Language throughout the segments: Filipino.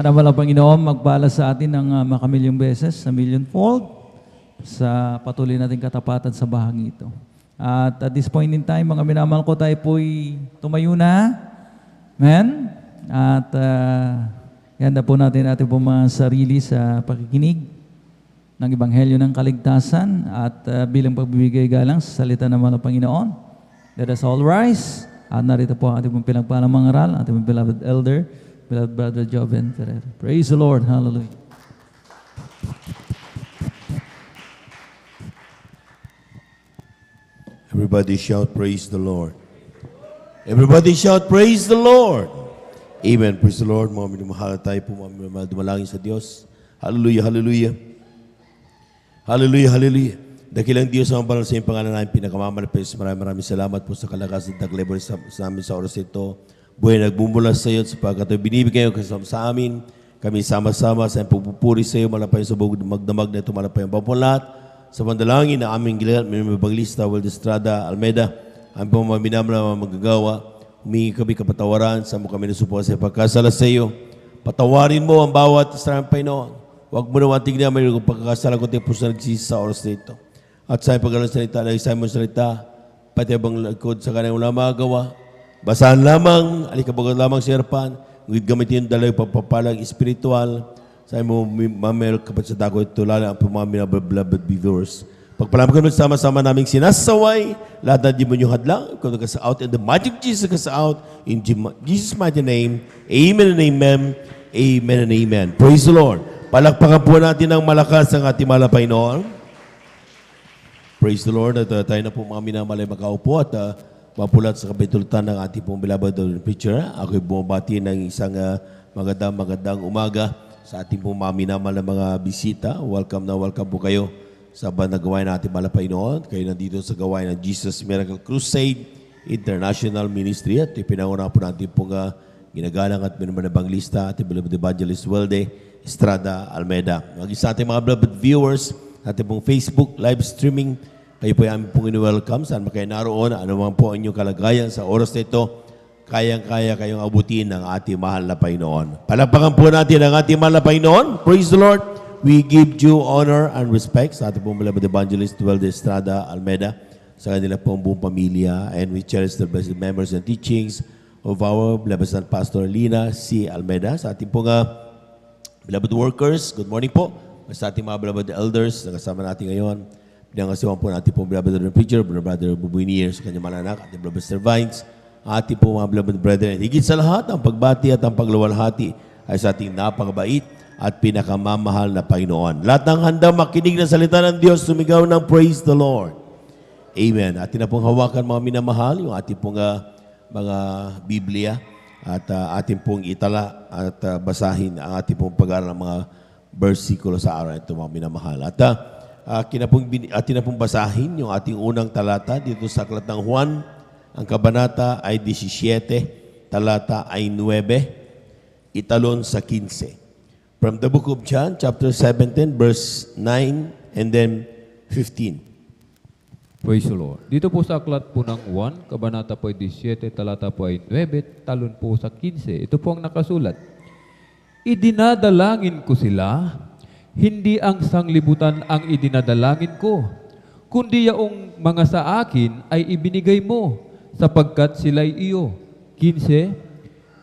Ang amal ng Panginoon magpala sa atin ng makamilyong beses, sa millionfold, sa patuloy nating katapatan sa bahagi ito. At at this point in time, mga minamahal ko, tayo po'y tumayo na. Amen? At ihanda po natin ating pong mga sarili sa pakikinig ng Ebanghelyo ng Kaligtasan at bilang pagbibigay galang sa salita naman ng Panginoon. Let us all rise. At narito po ang ating pong pinagpalang mga aral, ating pong beloved elder, beloved brother Joven Ferrer. Praise the Lord. Hallelujah. Everybody shout, praise the Lord. Everybody shout, praise the Lord. Amen. Praise the Lord. Mga minamahal tayo po, mga minamahal dumalangin sa Diyos. Hallelujah, hallelujah. Hallelujah, hallelujah. Dakilang Diyos ang banal sa iyong pangalan namin pinakamamalapis. Maraming salamat po sa kalakasan at taglibor sa amin sa oras ito. Buhay nagmumula sa iyo sapagkat ito binibigay kayo kasama sa amin. Kami sama-sama sa iyong pagpupuri sa iyo. Malapay sa bugod magdamag na ito. Malapay ang papulat. Sa pandalangin na aming gilat, Minamabaglista, Waldestrada, Almeida, ang mga minamala magagawa, humingi kami kapatawaran sa mga kami nasupuan sa pagkasala sa iyo. Patawarin mo ang bawat isang Panginoon. Huwag mo naman tignan may pagkakasala ko tayo po sa nagsisi sa oras na ito. At sa ipagalang salita, sa imong salita, pati abang lagkod sa kanyang wala magagawa. Basahan lamang, alikabagot lamang sa harapan, ngayit gamitin yung dalawang papapalang espiritual, sa imong mamel kapat sa dako ito, lalo ang pumamina beloved viewers. Pagpalaman kami sama-sama naming sinasaway, lahat na di mo nyo hadlang, kung ka sa out, in the magic Jesus ka sa out, in Jesus' mighty name, amen and amen, amen and amen. Praise the Lord. Palakpakan po natin ng malakas ang ating malapay noon. Praise the Lord. At tayo na po mga minamalay makaupo at mapulat sa kabitulutan ng ating pong beloved preacher. Ako'y bumabati ng isang magandang umaga sa ating pong mga minamal na mga bisita. Welcome po kayo sa bandang gawain natin malapay noon. Kayo nandito sa gawain ng Jesus Miracle Crusade International Ministry at ipinanguna po natin pong ginagalang at minamang lista at beloved evangelist Welde Estrada Almeida. Mag-isa ating mga beloved viewers, ating pong Facebook live streaming, kayo po yung aming pong in-welcome. Saan kayo naroon, ano man po inyong kalagayan sa oras na ito, kayang-kaya kayong abutin ng ating mahal na Panginoon. Palakpakan po natin ang ating mahal na Panginoon. Praise the Lord. We give due honor and respect sa ating pong beloved evangelist Welde Estrada Almeida, sa kanila pong buong pamilya, and we cherish the blessed members and teachings of our beloved Pastor Lina C. Almeida, sa ating pong beloved workers. Good morning po. Sa ating mga beloved elders na kasama natin ngayon. Pinangasiwan po natin pong beloved preacher, Brother Bubuinier, sa kanyang malanak, ating beloved Vines, ating pong mga beloved brethren. Higit sa lahat, ang pagbati at ang pagluwalhati ay sa ating napakabait at pinakamamahal na Panginoon. Lahat ng handang makinig ng salita ng Diyos, sumigaw ng praise the Lord. Amen. Atin na pong hawakan mga minamahal, yung ating pong mga Biblia at ating pong itala at basahin ang ating pong pag-aaral ng mga versikulo sa araw ito mga minamahal. At atin na pong basahin yung ating unang talata dito sa aklat ng Juan. Ang kabanata ay 17, talata ay 9, italon sa 15. From the book of John, chapter 17, verse 9, and then 15. Praise the Lord. Dito po sa aklat po ng 1, kabanata po ay 17, talata po ay 9, talon po sa 15. Ito po ang nakasulat. Idinadalangin ko sila, hindi ang sanglibutan ang idinadalangin ko, kundi yaong mga sa akin ay ibinigay mo, sapagkat sila'y iyo. 15,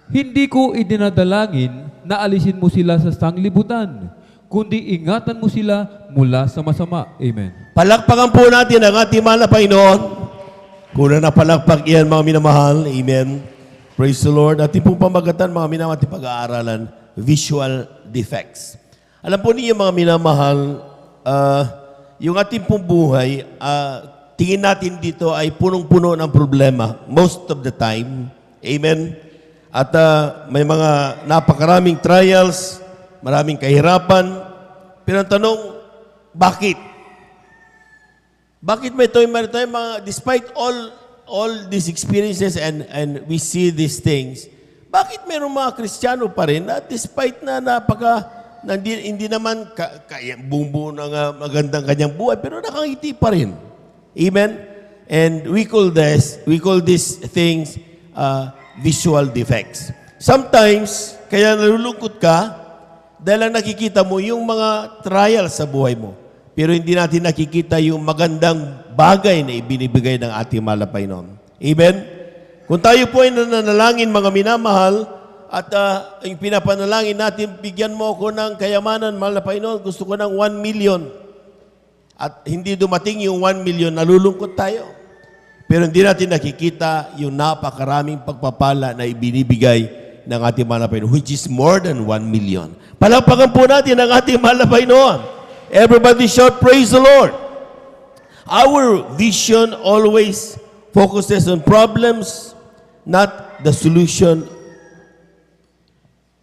hindi ko idinadalangin na alisin mo sila sa sanglibutan, kundi ingatan mo sila mula sa masama. Amen. Palakpakan po natin ang ating mahal na Panginoon. Kuna na palakpak iyan mga minamahal. Amen. Praise the Lord. Ating pong pamagatan mga minamahal ating pag-aaralan, visual defects. Alam po niyo mga minamahal, yung ating pong buhay, tingin natin dito ay punong-puno ng problema most of the time. Amen. At may mga napakaraming trials, maraming kahirapan. Pero ang tanong, bakit? Bakit may mga, despite all these experiences and we see these things, bakit mayroong mga Kristiyano pa rin na despite na hindi naman buong na magandang kanyang buhay, pero nakangiti pa rin. Amen? And we call these things visual defects. Sometimes, kaya nalulungkot ka dahil lang nakikita mo yung mga trial sa buhay mo. Pero hindi natin nakikita yung magandang bagay na ibinibigay ng ating mahal na Panginoon. Amen? Kung tayo po ay nananalangin, mga minamahal, at yung pinapanalangin natin, bigyan mo ako ng kayamanan, mahal na Panginoon, gusto ko ng 1 million. At hindi dumating yung 1 million, nalulungkot tayo. Pero hindi natin nakikita yung napakaraming pagpapala na ibinibigay ng ating mahal na Panginoon, which is more than 1 million. Palakpakan po natin ang ating mahal na Panginoon. Everybody shout, praise the Lord. Our vision always focuses on problems, not the solution.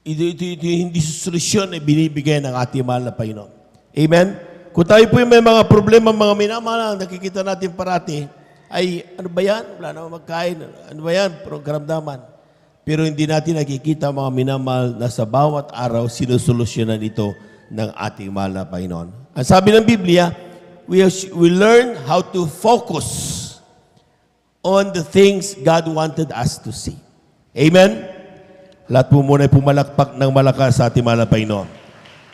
Ito hindi solusyon na binibigay ng ating mahal na Panginoon. Amen? Kung tayo po may mga problema, mga minamahal, nakikita natin parati, ay ano ba yan? Wala naman magkain. Ano ba yan? Karamdaman. Pero hindi natin nakikita, mga minamahal, na sa bawat araw, sinusolusyonan ito ng ating mahal na Panginoon. Ang sabi ng Biblia, we learn how to focus on the things God wanted us to see. Amen? Lahat po muna ay pumalakpak ng malakas sa ating mahal na Panginoon.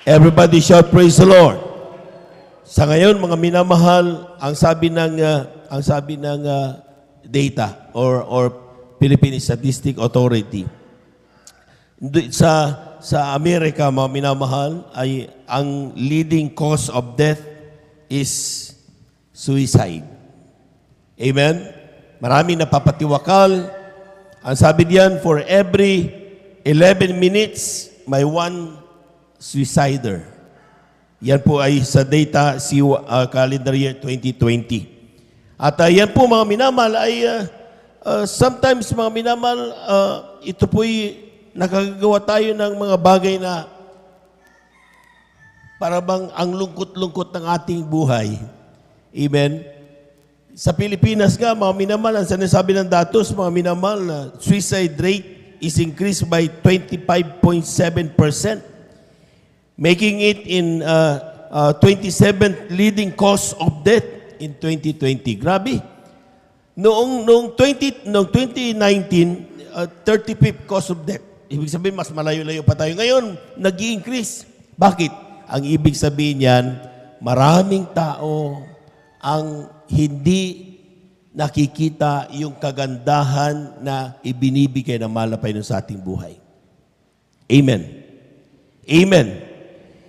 Everybody shout, praise the Lord. Sa ngayon, mga minamahal, ang sabi ng data or Philippine Statistic Authority, sa Amerika, mga minamahal, ay ang leading cause of death is suicide. Amen? Maraming napapatiwakal. Ang sabi diyan, for every 11 minutes, may one suicider. Yan po ay sa data calendar year 2020. At yan po, mga minamahal, ay sometimes, mga minamahal, ito po'y nakagagawa tayo ng mga bagay na para bang ang lungkot-lungkot ng ating buhay. Amen? Sa Pilipinas nga, mga minamahal, ang sinasabi ng datos, mga minamahal, na suicide rate is increased by 25.7%, making it in 27th leading cause of death in 2020. Grabe. Noong 2019, 35th cause of death. Ibig sabihin, mas malayo-layo pa tayo. Ngayon, nag-i-increase. Bakit? Ang ibig sabihin niyan, maraming tao ang hindi nakikita yung kagandahan na ibinibigay ng mahal na Panginoon sa ating buhay. Amen. Amen.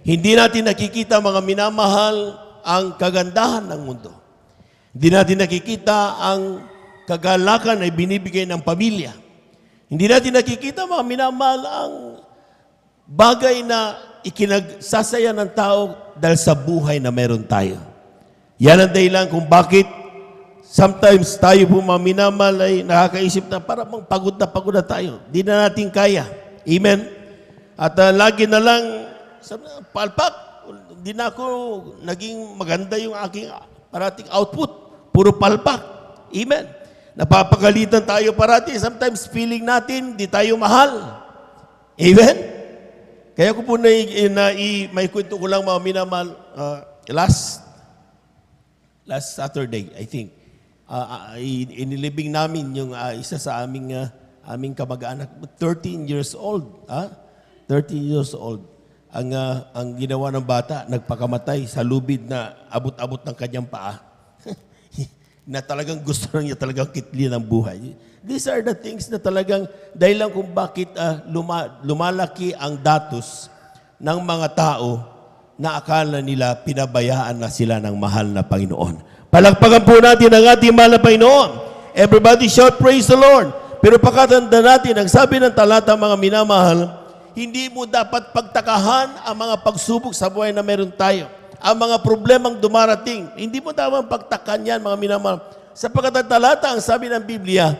Hindi natin nakikita, mga minamahal, ang kagandahan ng mundo. Hindi natin nakikita ang kagalakan na ibinibigay ng pamilya. Hindi natin nakikita, mga minamahal, ang bagay na ikinagsasaya ng tao dahil sa buhay na meron tayo. Yan ang dahilan kung bakit sometimes tayo po, mga minamahal, ay nakakaisip na parang pagod na tayo. Hindi na natin kaya. Amen? At lagi na lang, palpak, hindi na ako naging maganda yung aking parating output. Puro palpak. Amen? Napapagalitan tayo parati. Sometimes feeling natin, di tayo mahal. Amen? Kaya ko po may kwento ko lang, mga minamahal, last Saturday, I think, inilibing namin yung isa sa aming kamag-anak, 13 years old. 13 years old. Ang ginawa ng bata, nagpakamatay sa lubid na abot-abot ng kanyang paa. Na talagang gusto niya talagang kitlin ang buhay. These are the things na talagang dahil lang kung bakit lumalaki ang datos ng mga tao na akala nila pinabayaan na sila ng mahal na Panginoon. Palakpakan po natin ang ating mahal na Panginoon. Everybody shout, praise the Lord. Pero pakatanda natin, ang sabi ng talata, mga minamahal, hindi mo dapat pagtakahan ang mga pagsubok sa buhay na meron tayo. Ang mga problemang dumarating, hindi mo dapat pagtakan yan, mga minamahal. Sa pagkatalata, ang sabi ng Biblia,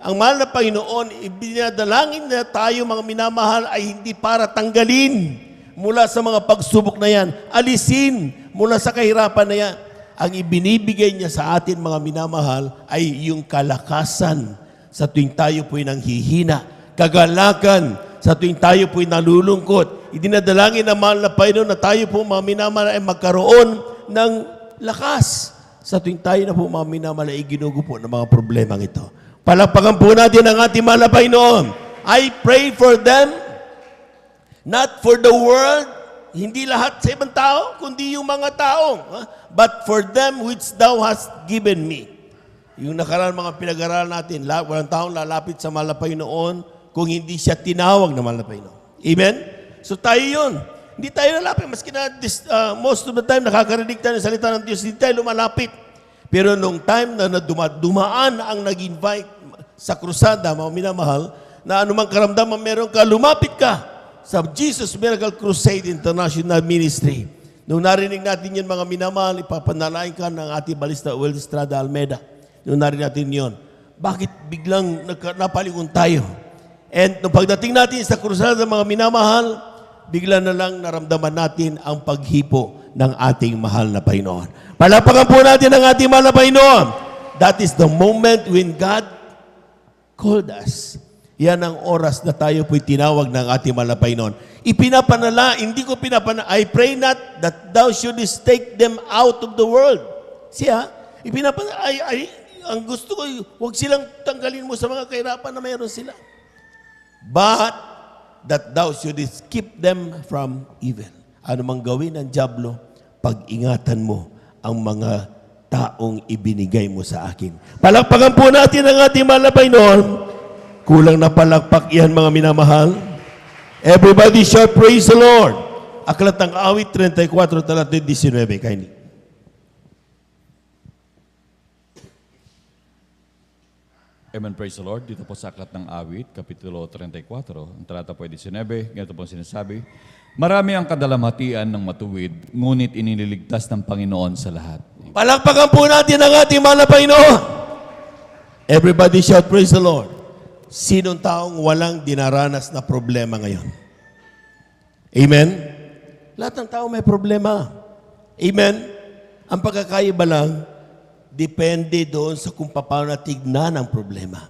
ang mahal na Panginoon, ibinadalangin na tayo, mga minamahal, ay hindi para tanggalin mula sa mga pagsubok na yan. Alisin mula sa kahirapan na yan. Ang ibinibigay niya sa atin, mga minamahal, ay yung kalakasan sa tuwing tayo po'y nanghihina, kagalakan sa tuwing tayo po'y nalulungkot. Idinadalangin ng mahal na Panginoon na tayo po, mga minamahal, ay magkaroon ng lakas sa tuwing tayo na po, mga minamahal, ay ginugupo ng mga problemang ito. Palakpakan po natin ang ating mahal na Panginoon. I pray for them Not for the world, hindi lahat sa ibang tao, kundi yung mga taong, but for them which thou hast given me. Yung nakaraan mga pinag-aralan natin, walang taong lalapit sa mahal na Panginoon kung hindi siya tinawag na mahal na Panginoon. Amen? So tayo yun. Hindi tayo lalapit. Maski na most of the time nakakarinig tayo ng salita ng Diyos, hindi tayo lumalapit. Pero nung time na dumaan ang nag-invite sa krusada, mga minamahal, na anumang karamdaman meron ka, lumapit ka sa Jesus Miracle Crusade International Ministry. Nung narinig natin yun, mga minamahal, ipapanalain ka ng ating balista Will Estrada Almeida. Nung narinig natin yun, bakit biglang napalingon tayo? And nung pagdating natin sa krusada, mga minamahal, bigla na lang naramdaman natin ang paghipo ng ating mahal na Panginoon. Palapakan po natin ang ating mahal na Panginoon. That is the moment when God called us. Yan ang oras na tayo po'y tinawag ng ating mahal na Panginoon. Hindi ko pinapanala, I pray not that thou shouldest take them out of the world. Siya, ang gusto ko, huwag silang tanggalin mo sa mga kahirapan na mayroon sila. But that thou shouldest keep them from evil. Ano mang gawin ng dyablo, pag-ingatan mo ang mga taong ibinigay mo sa akin. Palakpakan po natin ang ating mahal na Panginoon. Kulang na palakpak yan, mga minamahal. Everybody shout, praise the Lord. Aklat ng Awit 34, talat 19, kindly. Amen, praise the Lord. Dito po sa Aklat ng Awit, Kapitulo 34, ang talata po ay 19, ganito po sinasabi, marami ang kadalamhatian ng matuwid, ngunit inililigtas ng Panginoon sa lahat. Palakpakan po natin ang ating mahal na Panginoon. Everybody shout, praise the Lord. Sinong taong walang dinaranas na problema ngayon? Amen? Lahat ng tao may problema. Amen? Ang pagkakaiba lang, depende doon sa kung paano tignan ang problema.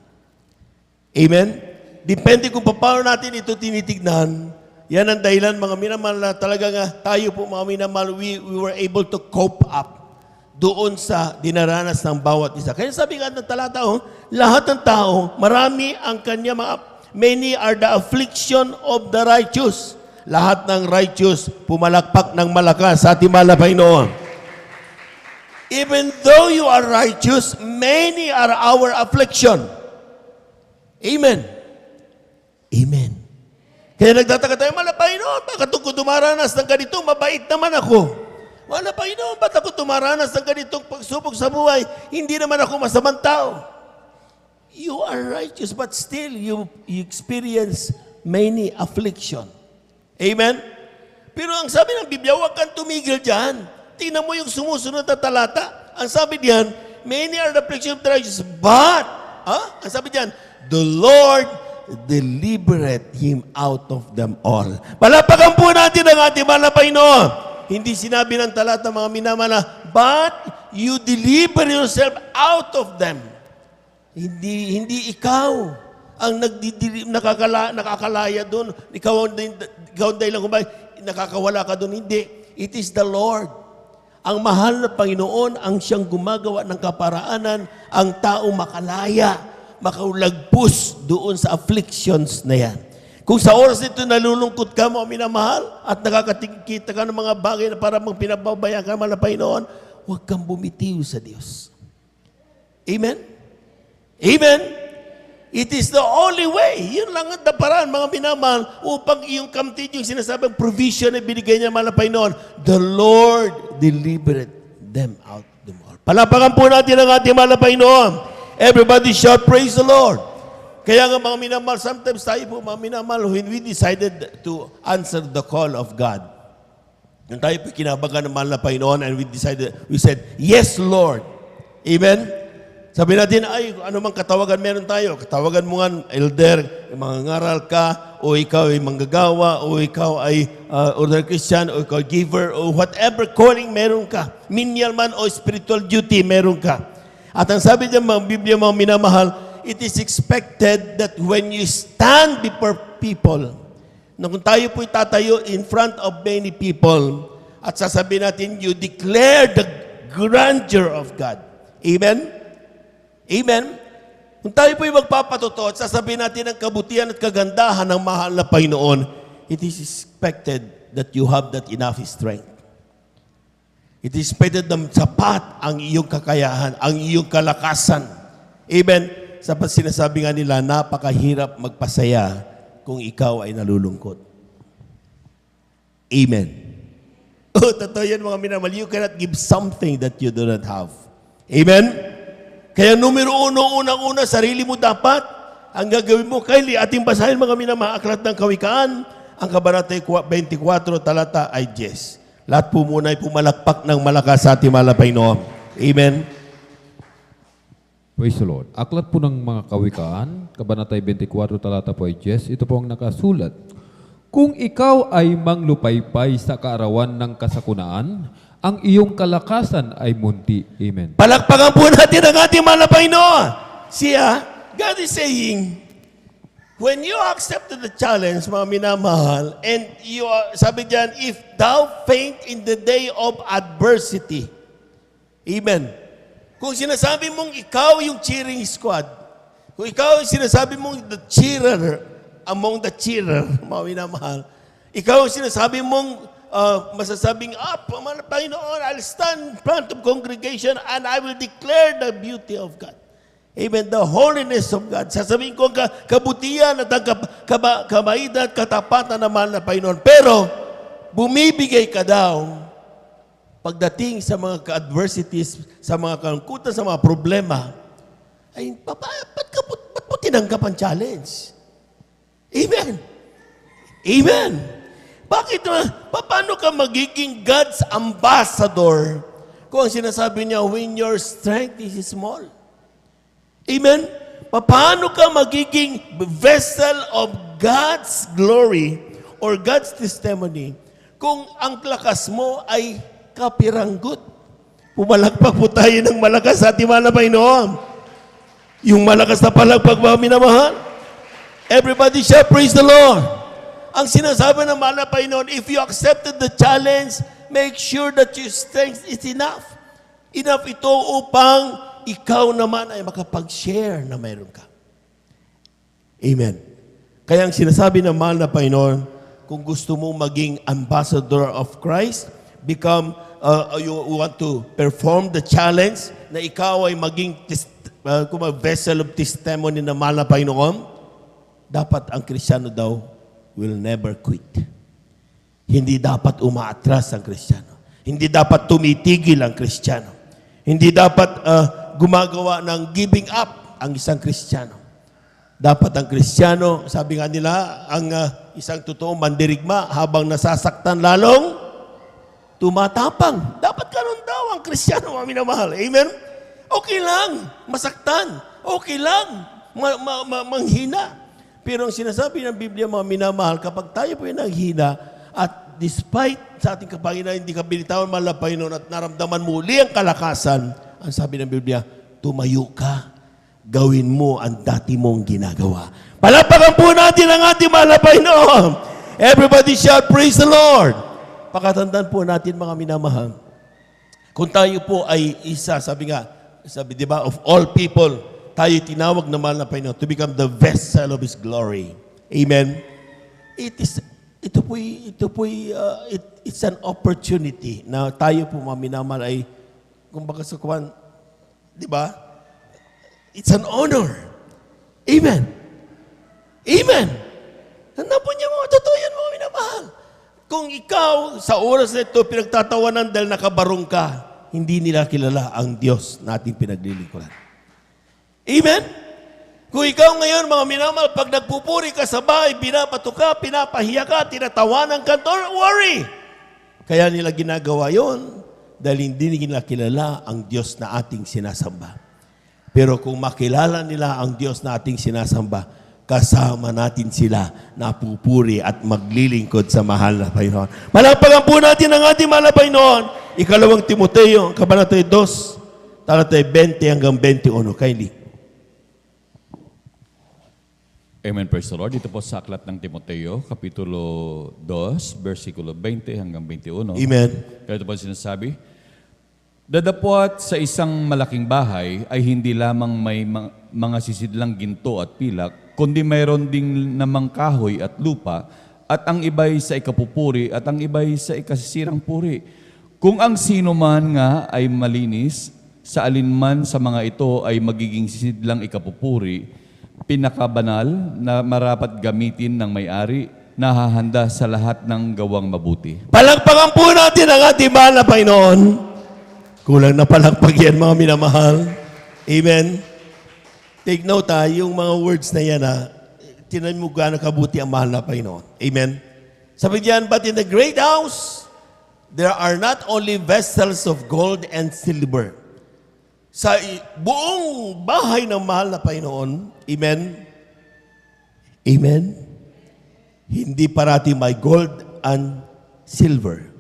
Amen? Depende kung paano natin ito tinitignan. Yan ang dahilan, mga minamahal, na talaga nga tayo po, mga minamahal, we were able to cope up doon sa dinaranas ng bawat isa. Kaya sabi nga ng talata, lahat ng tao, marami ang kanya many are the affliction of the righteous. Lahat ng righteous, pumalakpak ng malakas sa ating mahal na Panginoon. Even though you are righteous, many are our affliction. Amen. Amen. Kaya nagtataka tayo, mahal na Panginoon, bakit ako dumaranas ng ganito? Mabait naman ako. Mahal na Panginoon, ba't ako tumaranas ng ganitong pagsubok sa buhay? Hindi naman ako masamang tao. You are righteous, but still you experience many affliction. Amen? Pero ang sabi ng Biblia, huwag kang tumigil dyan. Tingnan mo yung sumusunod na talata. Ang sabi diyan, many are the affliction of the righteous, but, ang sabi diyan, the Lord deliberate him out of them all. Palapakan po natin ang ating mahal na Panginoon. Hindi sinabi ng talata, mga minamana, but you deliver yourself out of them. Hindi ikaw ang nakakalaya doon. Ikaw ang dahilan kung bakit nakakawala ka doon. Hindi. It is the Lord. Ang mahal na Panginoon ang siyang gumagawa ng kaparaanan, ang tao makalaya, makaulagpus doon sa afflictions na yan. Kung sa oras nito nalulungkot ka, mga minamahal, at nakakakita ka ng mga bagay na para mong pinababayaan ka naman ng Panginoon, huwag kang bumitiw sa Diyos. Amen? Amen? It is the only way. Yun lang ang paraan, mga minamahal, upang iyong kamtid yung sinasabing provision na binigay niya naman ng Panginoon. The Lord delivered them out of them all. Palapakan po natin ang ating mahal na Panginoon. Everybody shout, praise the Lord. Kaya nga mga minamahal, sometimes tayo po mga minamahal, when we decided to answer the call of God, nung tayo po kinabagan ng mahal na Panginoon and we said, yes Lord. Amen? Sabi natin, ay, ano mang katawagan meron tayo. Katawagan mo nga, elder, mangangaral ka, o ikaw ay manggagawa, o ikaw ay order Christian, o ikaw giver, o whatever calling meron ka. Menial man o spiritual duty meron ka. At ang sabi niya, mga Biblia, mga minamahal, it is expected that when you stand before people, na kung tayo po'y tatayo in front of many people, at sasabihin natin, you declare the grandeur of God. Amen? Amen? Kung tayo po'y magpapatotoo at sasabihin natin ang kabutihan at kagandahan ng mahal na Panginoon, it is expected that you have that enough strength. It is expected na sapat ang iyong kakayahan, ang iyong kalakasan. Amen? Sapat sinasabi nga nila, napakahirap magpasaya kung ikaw ay nalulungkot. Amen. Oh, totoo yan mga minamahal. You cannot give something that you do not have. Amen? Kaya numero uno, unang-una, sarili mo dapat. Ang gagawin mo, Kylie, ating basahin mga minamahal, Aklat ng Kawikaan, ang kabanata 24, talata ay 10. Lahat po muna ay pumalakpak ng malakas sa ating malapay noon. Amen? Praise the Lord. Aklat po ng mga Kawikaan, kabanata 24, talata po ay 10. Ito po ang nakasulat. Kung ikaw ay manglupaypay sa kaarawan ng kasakunaan, ang iyong kalakasan ay munti. Amen. Palakpakan po natin ang ating malapay noon. Siya, God is saying, when you accepted the challenge, mga minamahal, and you are, sabi diyan, if thou faint in the day of adversity, amen. Kung sinasabi mong ikaw yung cheering squad, kung ikaw yung sinasabi mong the cheerer among the cheerer, mga minamahal, ikaw yung sinasabi mong masasabing, Panginoon, I'll stand in front of congregation and I will declare the beauty of God. Amen. The holiness of God. Sasabihin ko ang kabutihan at ang kabaitan at katapatan naman na Panginoon. Pero, bumibigay ka daw pagdating sa mga adversities, sa mga kalungkutan, sa mga problema, ay, ba't mo tinanggap ang challenge? Amen. Amen. Bakit? Paano ka magiging God's ambassador kung ang sinasabi niya, when your strength is small? Amen? Paano ka magiging vessel of God's glory or God's testimony kung ang lakas mo ay kapiranggut? Pumalakpak po tayo ng malakas sa ating malapay noon. Yung malakas na palakpak ba minamahal? Everybody shall praise the Lord. Ang sinasabi ng malapay noon, if you accepted the challenge, make sure that your strength is enough. Enough ito upang ikaw naman ay makapag-share na mayroon ka. Amen. Kaya ang sinasabi ng mahal na Panginoon, kung gusto mo maging ambassador of Christ, you want to perform the challenge na ikaw ay maging vessel of testimony ng mahal na Panginoon, dapat ang Kristiyano daw will never quit. Hindi dapat umaatras ang Kristiyano. Hindi dapat tumitigil ang Kristiyano. Hindi dapat gumagawa ng giving up ang isang Kristiyano. Dapat ang Kristiyano, sabi nga nila, ang isang totoong mandirigma habang nasasaktan lalong tumatapang. Dapat ganun daw ang Kristiyano, mga minamahal. Amen? Okay lang, masaktan. Okay lang, manghina. Pero ang sinasabi ng Biblia, mga minamahal, kapag tayo po yung nanghina at despite sa ating kapangyarihan, hindi ka binitawan malapay noon at naramdaman muli ang kalakasan, ang sabi ng Biblia, tumayo ka, gawin mo ang dati mong ginagawa. Palapakan po natin ang ating malapay noon. Everybody shout, praise the Lord. Pakatandaan po natin mga minamahal. Kung tayo po ay isa, sabi di ba, of all people, tayo tinawag na malapay noon to become the vessel of His glory. Amen? It's an opportunity na tayo po mga minamahal ay kumbaga sa kuwan, di ba? It's an honor. Amen. Amen. Hanapon niya mga totoo yan mga minamahal. Kung ikaw sa oras na ito pinagtatawanan dahil nakabarong ka, hindi nila kilala ang Diyos na ating pinaglilingkuran. Amen? Kung ikaw ngayon mga minamahal, pag nagpupuri ka sa bahay, binabato ka, pinapahiya ka, tinatawanan ka, don't worry. Kaya nila ginagawa yon dahil hindi nila kilala ang Diyos na ating sinasamba. Pero kung makilala nila ang Diyos na ating sinasamba, kasama natin sila na pupuri at maglilingkod sa mahal na Panginoon. Malapagan po natin ang ating mahal na Panginoon. Ikalawang Timoteo, kabanata 2, talata 20 hanggang 21. Kindly. Amen, praise the Lord. Dito po sa Aklat ng Timoteo, Kapitulo 2, versikulo 20 hanggang 21. Amen. Kaya ito po sinasabi, dadapot sa isang malaking bahay ay hindi lamang may mga sisidlang ginto at pilak, kundi mayroon ding namang kahoy at lupa at ang iba'y sa ikapupuri, at ang iba'y sa ikasisirang puri. Kung ang sino man nga ay malinis, sa alinman sa mga ito ay magiging sidlang ikapupuri, pinakabanal na marapat gamitin ng may-ari, nahahanda sa lahat ng gawang mabuti. Palakpakan po natin ang ating mahal na Panginoon. Kulang na palakpak yan, mga minamahal. Amen. Take note yung mga words na yan tinan mo gaano kabuti ang mahal na Panginoon. Amen. Sabi diyan, but in the great house, there are not only vessels of gold and silver. Sa buong bahay ng mahal na Panginoon, amen, amen, hindi parati may gold and silver.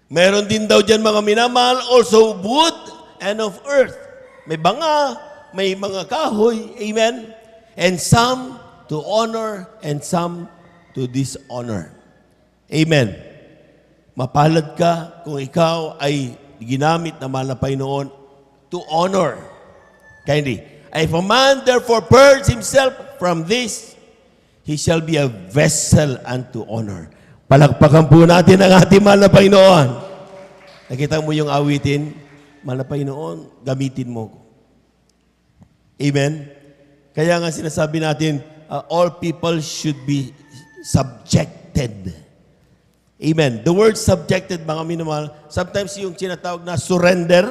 Meron din daw dyan mga minamahal, also wood and of earth. May banga, may mga kahoy, amen, and some to honor and some to dishonor. Amen. Mapalad ka kung ikaw ay ginamit na mahal na Panginoon to honor. Kindly. If a man therefore purge himself from this, he shall be a vessel unto honor. Palakpakan po natin ang ating mahal na Panginoon. Nakita mo yung awitin, mahal na Panginoon, gamitin mo. Amen? Kaya nga sinasabi natin, all people should be subjected. Amen. The word subjected, mga minamahal, sometimes yung tinatawag na surrender,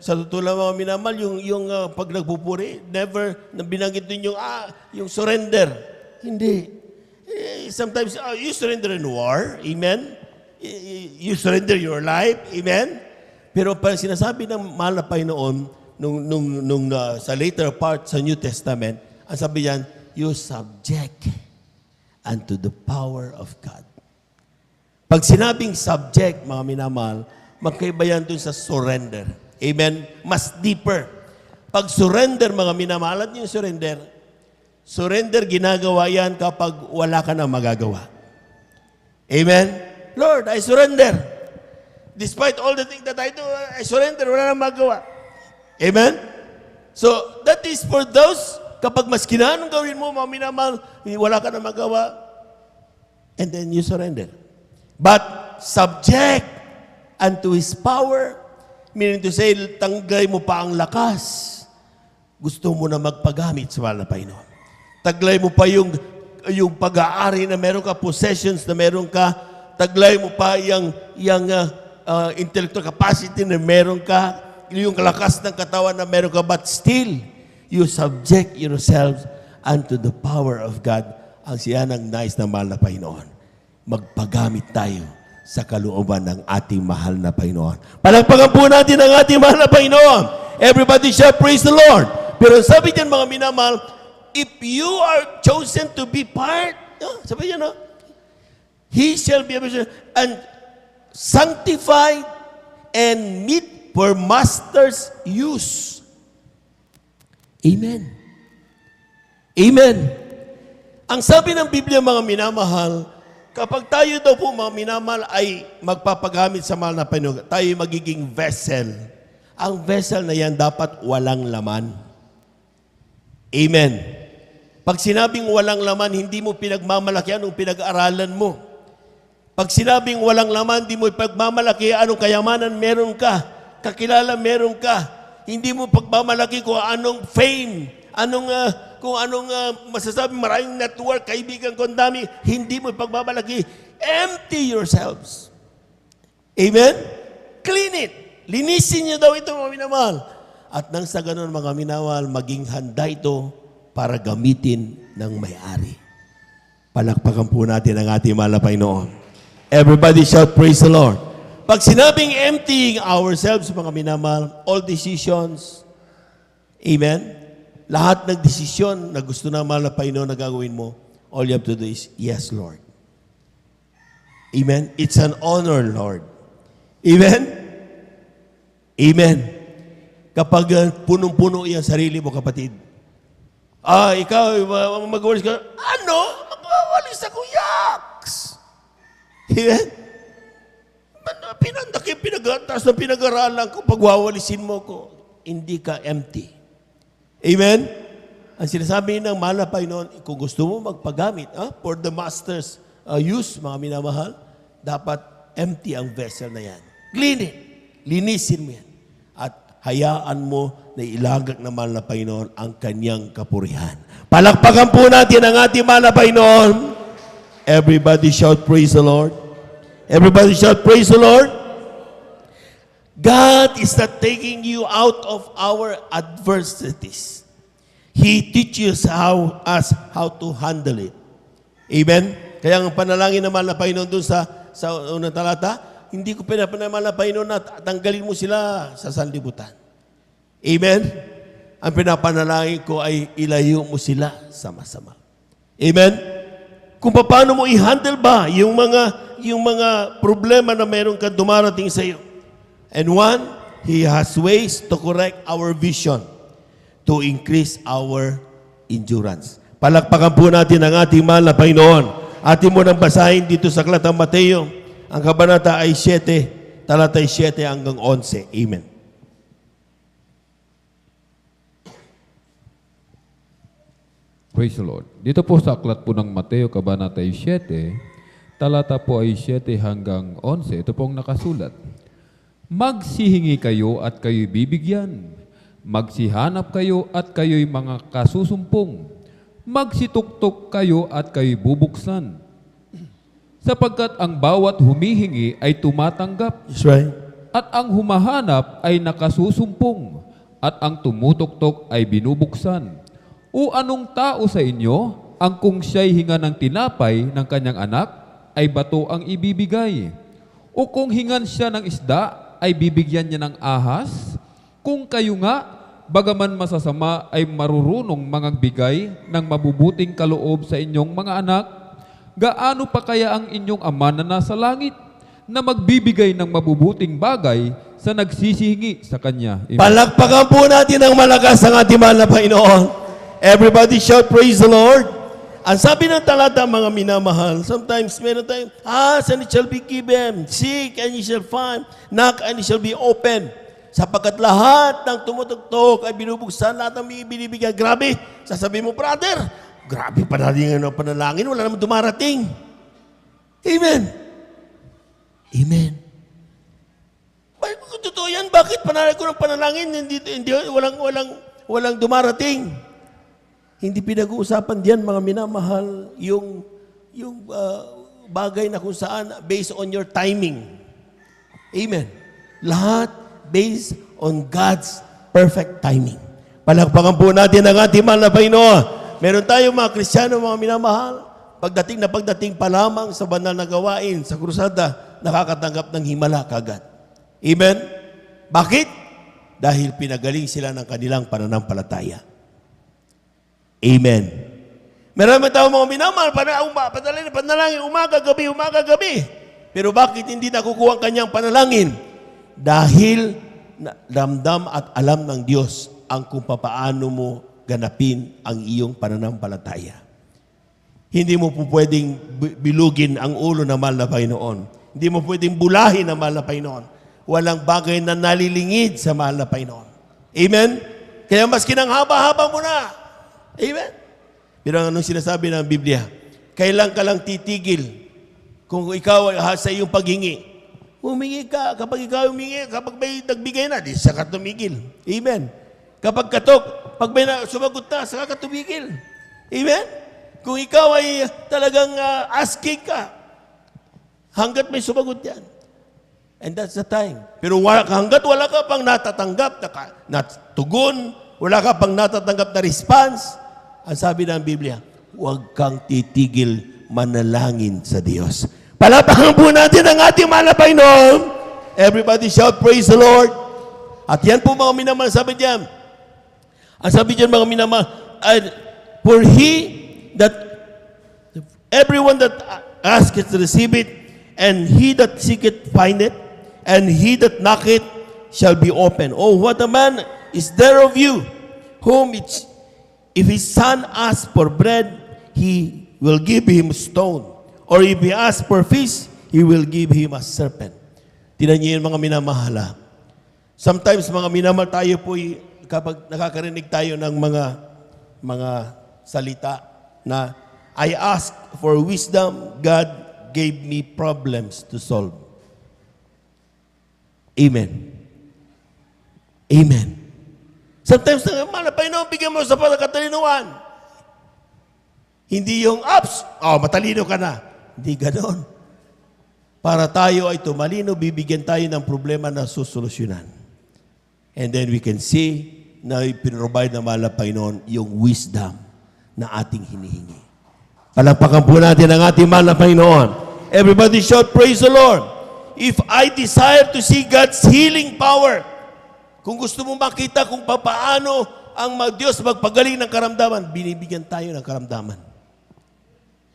sa totoo lang mga minamahal, yung pag nagpupuri, never binanggit din yung surrender. Hindi. Sometimes you surrender in war, amen? You surrender your life, amen? Pero pag sinasabi ng mahal na Panginoon, sa later part sa New Testament, ang sabi yan, you subject unto the power of God. Pag sinabing subject, mga minamahal, magkaiba yan dun sa surrender. Amen? Mas deeper. Pag surrender, mga minamahal, at yung surrender, ginagawa yan kapag wala ka na magagawa. Amen? Lord, I surrender. Despite all the things that I do, I surrender, wala na magawa. Amen? So, that is for those, kapag mas kinanong gawin mo, mga minamahal, wala ka na magawa, and then you surrender. But, subject unto His power, meaning to say, tanggay mo pa ang lakas. Gusto mo na magpagamit sa mahal na Panginoon. Taglay mo pa yung pag-aari na meron ka, possessions na meron ka. Taglay mo pa yung intellectual capacity na meron ka. Yung lakas ng katawan na meron ka. But still, you subject yourselves unto the power of God. Ang siya ng nais na mahal na Panginoon. Magpagamit tayo sa kalooban ng ating mahal na Panginoon. Palagpagan po natin ang ating mahal na Panginoon. Everybody shall praise the Lord. Pero sabi diyan mga minamahal, if you are chosen to be part, sabi diyan, He shall be and sanctified and meet for master's use. Amen. Amen. Ang sabi ng Biblia mga minamahal, kapag tayo daw po mga minamahal ay magpapagamit sa mahal na Panginoon, tayo magiging vessel. Ang vessel na yan dapat walang laman. Amen. Pag sinabing walang laman, hindi mo pinagmamalaki anong pinag-aralan mo. Pag sinabing walang laman, hindi mo pagmamalaki anong kayamanan meron ka, kakilala meron ka. Hindi mo pagmamalaki kung anong fame, kung anong masasabi, maraming network, kaibigan ko ang dami, hindi mo pagbabalaki. Empty yourselves. Amen? Clean it. Linisin niyo daw ito, mga minamahal. At nang sa ganun, mga minamahal, maging handa ito para gamitin ng may-ari. Palakpakan po natin ang ating mahal na Panginoon. Everybody shout, praise the Lord. Pag sinabing emptying ourselves, mga minamahal, all decisions, amen? Lahat ng desisyon na gusto ng mahal na Panginoon na gagawin mo, all you have to do is, yes, Lord. Amen? It's an honor, Lord. Amen? Amen. Kapag punong-puno yung sarili mo, kapatid, ikaw, mag-walis ka, mag-walis ako, yaks! Amen? Taas na pinag-aralan ko, pag-wawalisin mo ko, hindi ka empty. Amen? Ang sinasabi ng mahal na Panginoon, kung gusto mo magpagamit for the master's use, mga minamahal, dapat empty ang vessel na yan. Clean it. Linisin mo yan. At hayaan mo na ilagak ng mahal na Panginoon ang kanyang kapurihan. Palakpakan po natin ang ating mahal na Panginoon. Everybody shout, praise the Lord. Everybody shout, praise the Lord. God is not taking you out of our adversities. He teaches us how to handle it. Amen? Kaya ang panalangin naman na Panginoon doon sa unang talata, hindi ko pinapanaman na Panginoon na tanggalin mo sila sa sanlibutan. Amen? Ang pinapanalangin ko ay ilayo mo sila sa masama. Amen? Kung paano mo i-handle ba yung mga problema na meron ka dumarating sa iyo. And one, He has ways to correct our vision, to increase our endurance. Palakpakan po natin ang ating mahal na Panginoon. Atin mo nang basahin dito sa Aklat ng Mateo. Ang kabanata ay 7, talata 7 hanggang 11. Amen. Praise the Lord. Dito po sa aklat po ng Mateo, kabanata 7, talata po ay 7 hanggang 11. Ito pong nakasulat. Magsihingi kayo at kayo'y bibigyan. Magsihanap kayo at kayo'y mga kasusumpong. Magsituktok kayo at kayo'y bubuksan. Sapagkat ang bawat humihingi ay tumatanggap. That's right. At ang humahanap ay nakasusumpong. At ang tumutuktok ay binubuksan. O anong tao sa inyo, ang kung siya'y hinga ng tinapay ng kanyang anak, ay bato ang ibibigay? O kung hingan siya ng isda, ay bibigyan niya ng ahas? Kung kayo nga, bagaman masasama, ay marurunong mangagbigay ng mabubuting kaloob sa inyong mga anak, gaano pa kaya ang inyong Ama na nasa langit na magbibigay ng mabubuting bagay sa nagsisihingi sa Kanya? Amen. Palakpakan po natin ang malakas ang ating mahal na Panginoon. Everybody shout, praise the Lord. Ang sabi ng talata, mga minamahal, sometimes meron tayong, ask and it shall be given, seek and you shall find, knock and it shall be open. Sapagkat lahat ng tumutugtog ay binubuksan, lahat ng binibigyan. Grabe, sasabihin mo, brother, grabe panalangin, wala naman dumarating. Amen. Amen. Bakit kung totoo yan? Bakit panalangin ko ng panalangin, hindi walang dumarating? Hindi pinag-uusapan diyan, mga minamahal, yung bagay na kung saan based on your timing. Amen. Lahat based on God's perfect timing. Palakpakan po natin ang ating mahal na Panginoon. Meron tayong mga Kristiyano, mga minamahal, pagdating pa lamang sa banal na gawain, sa krusada, nakakatanggap ng himala kagad. Amen? Bakit? Dahil pinagaling sila ng kanilang pananampalataya. Amen. Marami tao mga minamahal, panalangin, umaga, gabi. Pero bakit hindi nakukuha ang kanyang panalangin? Dahil ramdam at alam ng Diyos ang kung papaano mo ganapin ang iyong pananampalataya. Hindi mo po pwedeng bilugin ang ulo ng mahal na Panginoon. Hindi mo pwedeng bulahin ang mahal na Panginoon. Walang bagay na nalilingid sa mahal na Panginoon. Amen? Kaya maski ng haba-haba mo na. Amen? Pero anong sinasabi ng Biblia? Kailan ka lang titigil kung ikaw sa iyong paghingi? Humingi ka. Kapag ikaw humingi, kapag may nagbigay na, di saka tumigil. Amen? Kapag katok, pag may sumagot na, saka tumigil. Amen? Kung ikaw ay talagang asking ka, hanggat may sumagot yan. And that's the time. Pero hanggat wala ka pang natatanggap na tugon, wala ka pang natatanggap na response, ang sabi ng Biblia, huwag kang titigil manalangin sa Diyos. Palapakan po natin ang ating mahal na Panginoon. Everybody shout, praise the Lord. At yan po mga minamahal, sabi diyan. Ang sabi diyan mga minamahal, for everyone that asketh receive it, and he that seeketh find it, and he that knocketh shall be open. Oh, what a man is there of you, whom if his son asks for bread, he will give him stone. Or if he asks for fish, he will give him a serpent. Tingnan niyo yun, mga minamahala. Sometimes, mga minamahal, tayo po, kapag nakakarinig tayo ng mga salita na I asked for wisdom, God gave me problems to solve. Amen. Amen. Sometimes, Panginoon, bigyan mo sa pagkatalinuhan. Hindi yung ups, matalino ka na. Hindi ganon. Para tayo ay tumalino, bibigyan tayo ng problema na susolusyonan. And then we can see na pinrovide na mahal na Panginoon yung wisdom na ating hinihingi. Palakpakan po natin ang ating mahal na Panginoon. Everybody shout, praise the Lord. If I desire to see God's healing power, kung gusto mo makita kung paano ang Diyos magpagaling ng karamdaman, binibigyan tayo ng karamdaman.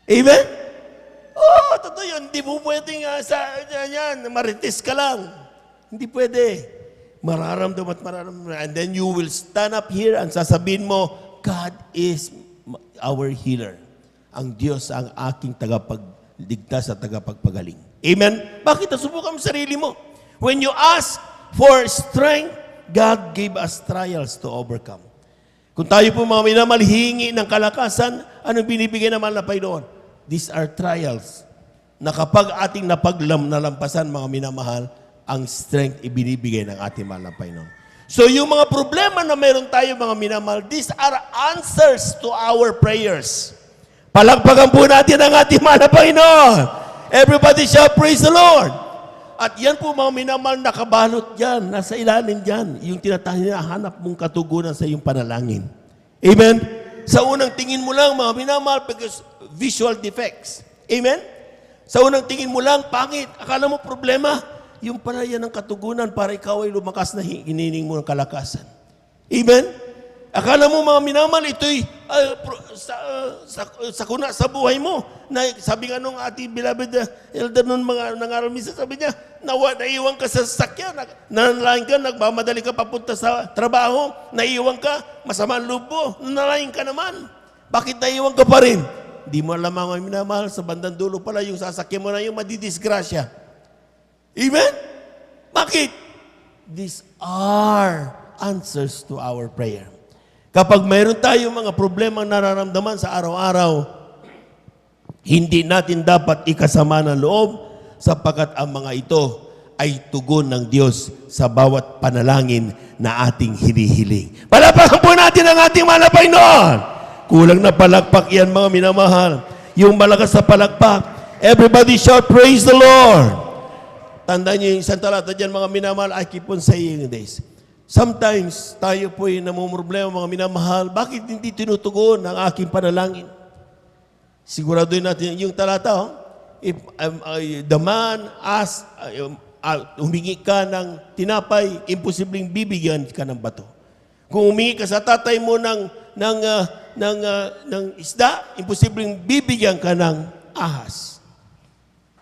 Amen? Totoo yun. Hindi mo pwedeng marites ka lang. Hindi pwede. Mararamdam at mararamdam. And then you will stand up here and sasabihin mo, God is our healer. Ang Diyos ang aking tagapagligtas at tagapagpagaling. Amen? Bakit? Subukan mo sarili mo. When you ask for strength, God gave us trials to overcome. Kung tayo po mga minamahal, hingi ng kalakasan, anong binibigay naman na Panginoon? These are trials na kapag ating nalampasan mga minamahal, ang strength ibinibigay ng ating mahal na Panginoon. So yung mga problema na meron tayo mga minamahal, these are answers to our prayers. Palakpakan po natin ang ating mahal na Panginoon. Everybody shall praise the Lord. At yan po mga minamahal, nakabalot dyan, nasa ilalim dyan, yung hinahanap mong katugunan sa iyong panalangin. Amen? Sa unang tingin mo lang mga minamahal, because visual defects. Amen? Sa unang tingin mo lang, pangit. Akala mo problema, yung pala yan ang katugunan para ikaw ay lumakas na hinihiling mo ng kalakasan. Amen? Akala mo mga minamahal, ito'y sakuna sa buhay mo. Na, sabi nga nung ating beloved elder nung mga nangaral misa, sabi niya, naiwan ka sa sasakyan, nanalain ka, nagmamadali ka papunta sa trabaho, naiwan ka, masama ang loob mo, nanalain ka naman. Bakit naiwan ka pa rin? Di mo alam mga minamahal, sa bandang dulo pala yung sasakyan mo na yung madidisgrasya. Amen? Bakit? These are answers to our prayer. Kapag mayroon tayong mga problema nararamdaman sa araw-araw, hindi natin dapat ikasama ng loob sapagkat ang mga ito ay tugon ng Diyos sa bawat panalangin na ating hinihiling. Palakpakan po natin ang ating mahal na Panginoon. Kulang na palakpak yan mga minamahal. Yung malakas sa palakpak. Everybody shout, praise the Lord. Tandaan niyo yung isang talata dyan mga minamahal, I keep on saying this. Sometimes, tayo po ay namumroblema mga minamahal, bakit hindi tinutugon ang aking panalangin? Siguraduhin natin yung talata, if the man humingi ka ng tinapay, imposibleng bibigyan ka ng bato. Kung humingi ka sa tatay mo ng isda, imposibleng bibigyan ka ng ahas.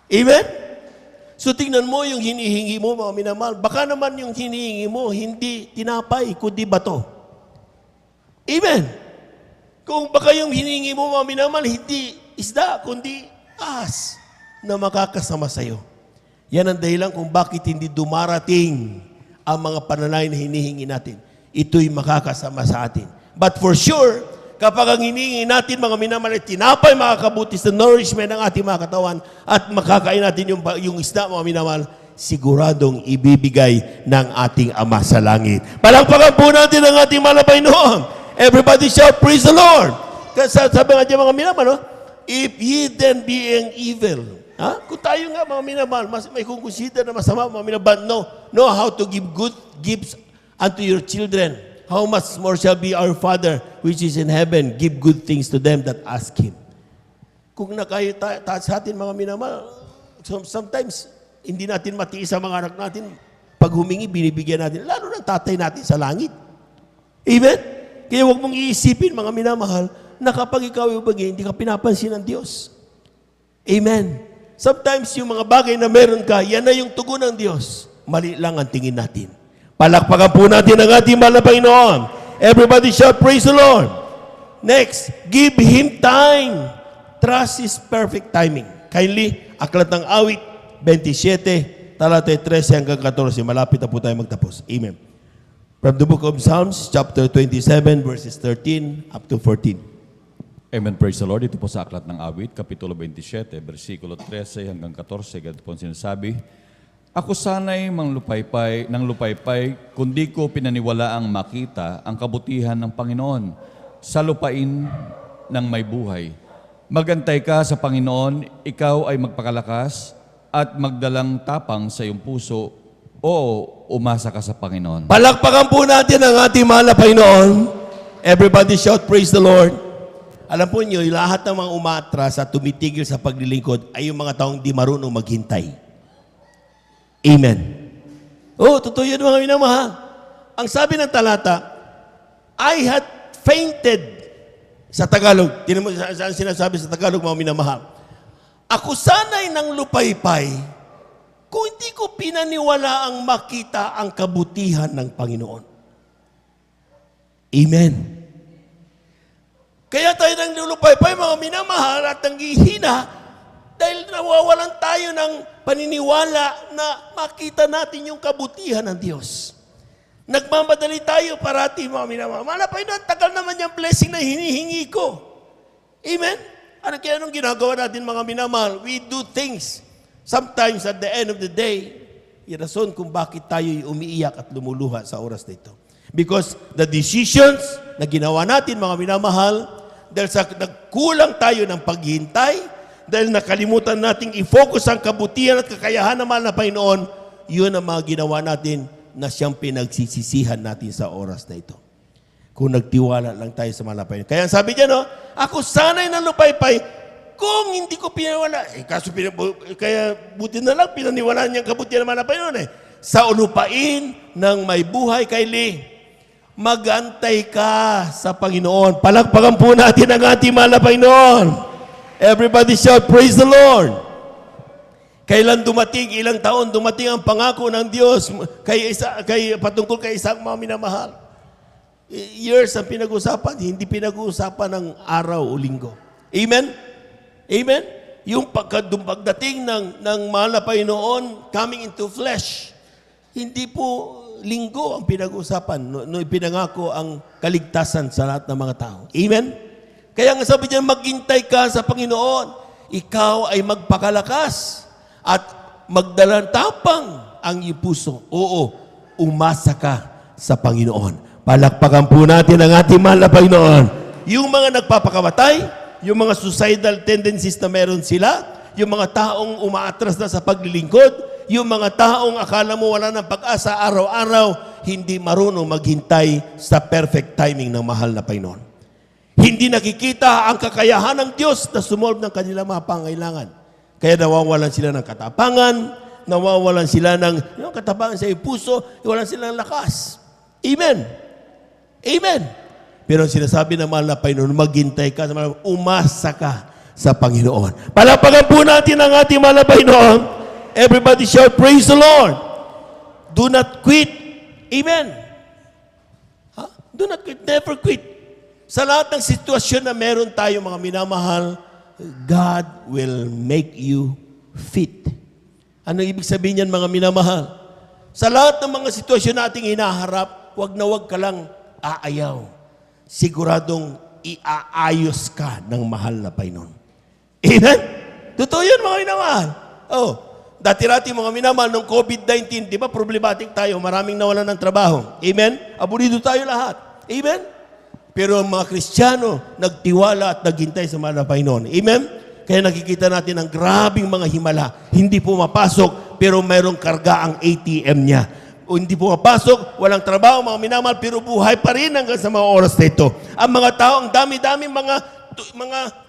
Amen? So tingnan mo yung hinihingi mo, mga minamahal. Baka naman yung hinihingi mo, hindi tinapay, kundi bato. Amen. Kung baka yung hinihingi mo, mga minamahal, hindi isda, kundi ahas na makakasama sa'yo. Yan ang dahilan kung bakit hindi dumarating ang mga panalangin na hinihingi natin. Ito'y makakasama sa atin. But for sure, kapag ang hinihingi natin, mga minamahal, tinapay makakabuti sa nourishment ng ating mga katawan at makakain natin yung isda, mga minamahal, siguradong ibibigay ng ating Ama sa langit. Palakpakan po natin ang ating mahal na Panginoon. Everybody shout, praise the Lord. Kasi sabi nga dyan mga minamahal, if ye then being evil. Kung tayo nga mga minamahal, may consider na masama mga minamahal, know how to give good gifts unto your children. How much more shall be our Father which is in heaven, give good things to them that ask Him. Kung nakayo sa atin mga minamahal, sometimes hindi natin matiis ang mga anak natin. Pag humingi, binibigyan natin. Lalo ng tatay natin sa langit. Amen? Kaya huwag mong iisipin mga minamahal na kapag ikaw yung bagay, hindi ka pinapansin ng Diyos. Amen? Sometimes yung mga bagay na meron ka, yan na yung tugon ng Diyos. Mali lang ang tingin natin. Palakpakan po natin ang ating mahal na Panginoon. Everybody shout, praise the Lord. Next, give Him time. Trust His perfect timing. Kindly, Aklat ng Awit, 27, talata 13 hanggang 14. Malapit na po tayo magtapos. Amen. From the book of Psalms, chapter 27, verses 13 up to 14. Amen, praise the Lord. Ito po sa Aklat ng Awit, Kapitulo 27, versikulo 13 hanggang 14, ganito po sinasabi, Ako sana'y nang lupaypay, kundi ko pinaniwalaang makita ang kabutihan ng Panginoon sa lupain ng may buhay. Magantay ka sa Panginoon, ikaw ay magpakalakas at magdalang tapang sa iyong puso, o umasa ka sa Panginoon. Palakpakan po natin ang ating mahal na Panginoon. Everybody shout, praise the Lord. Alam po niyo, lahat ng mga umatras at tumitigil sa paglilingkod ay yung mga taong di marunong maghintay. Amen. Oh, totoo yun mga minamahal. Ang sabi ng talata, I had fainted sa Tagalog. Tinan mo saan sinasabi sa Tagalog mga minamahal. Ako sana'y nang lupaypay kung hindi ko pinaniwala ang makita ang kabutihan ng Panginoon. Amen. Kaya tayo nang lulupaypay mga minamahal at nanghihina dahil nawawalan tayo ng paniniwala na makita natin yung kabutihan ng Diyos. Nagmamadali tayo parati mga minamahal. Malapay na, tagal naman yung blessing na hinihingi ko. Amen? Ano kaya anong ginagawa natin mga minamahal? We do things. Sometimes at the end of the day, yung rason kung bakit tayo umiiyak at lumuluha sa oras na ito. Because the decisions na ginawa natin mga minamahal, dahil sa nagkulang tayo ng paghihintay, dahil nakalimutan nating i-focus ang kabutihan at kakayahan ng mahal na Panginoon, yun ang mga ginawa natin na siyang pinagsisisihan natin sa oras na ito. Kung nagtiwala lang tayo sa mahal na Panginoon. Kaya sabi niya, no, ako sana'y nalupaypay kung hindi ko pinaniwala. Kaya buti na lang pinaniwalaan niya ang kabutihan ng mahal na Panginoon. Sa ulupain ng may buhay kay Lee, magantay ka sa Panginoon. Palakpakan po natin ang ating mahal na Panginoon. Everybody shout, praise the Lord. Kailan dumating, ilang taon dumating ang pangako ng Diyos patungkol kay isang mga minamahal. Years ang pinag-usapan, hindi pinag-uusapan ng araw o linggo. Amen? Amen? Yung pagdating ng mahal na Panginoon, coming into flesh, hindi po linggo ang pinag-usapan no ipinangako ang kaligtasan sa lahat ng mga tao. Amen? Kaya nga sabi niya, maghintay ka sa Panginoon. Ikaw ay magpakalakas at magdalang tapang ang iyong puso. Oo, umasa ka sa Panginoon. Palakpakan po natin ang ating mahal na Panginoon. Yung mga nagpapakamatay, yung mga suicidal tendencies na meron sila, yung mga taong umaatras na sa paglilingkod, yung mga taong akala mo wala ng pag-asa araw-araw, hindi marunong maghintay sa perfect timing ng mahal na Panginoon. Hindi nakikita ang kakayahan ng Diyos na sumolve ng kanilang mga pangailangan. Kaya nawawalan sila ng katapangan, nawawalan sila ng katapangan sa puso, walan sila ng lakas. Amen. Amen. Pero ang sinasabi ng mahal na Panginoon, maghintay ka, umasa ka sa Panginoon. Palapagan po natin ang ating mahal na Panginoon. Everybody shout, praise the Lord. Do not quit. Amen. Do not quit. Never quit. Sa lahat ng sitwasyon na meron tayo mga minamahal, God will make you fit. Ano ibig sabihin niyan mga minamahal? Sa lahat ng mga sitwasyon nating hinaharap, wag ka lang aayaw. Siguradong iaayos ka ng mahal na Panginoon. Amen? Totoo yun mga minamahal. Oh, dati-rati mga minamahal, nung COVID-19, di ba problematic tayo, maraming nawalan ng trabaho. Amen? Aburido tayo lahat. Amen? Pero ang mga Kristiyano, nagtiwala at naghintay sa mahal na Panginoon. Amen? Kaya nakikita natin ang grabing mga himala. Hindi pumapasok, pero mayroong karga ang ATM niya. O hindi pumapasok, walang trabaho, mga minamahal, pero buhay pa rin hanggang sa mga oras na ito. Ang mga tao, ang dami-dami mga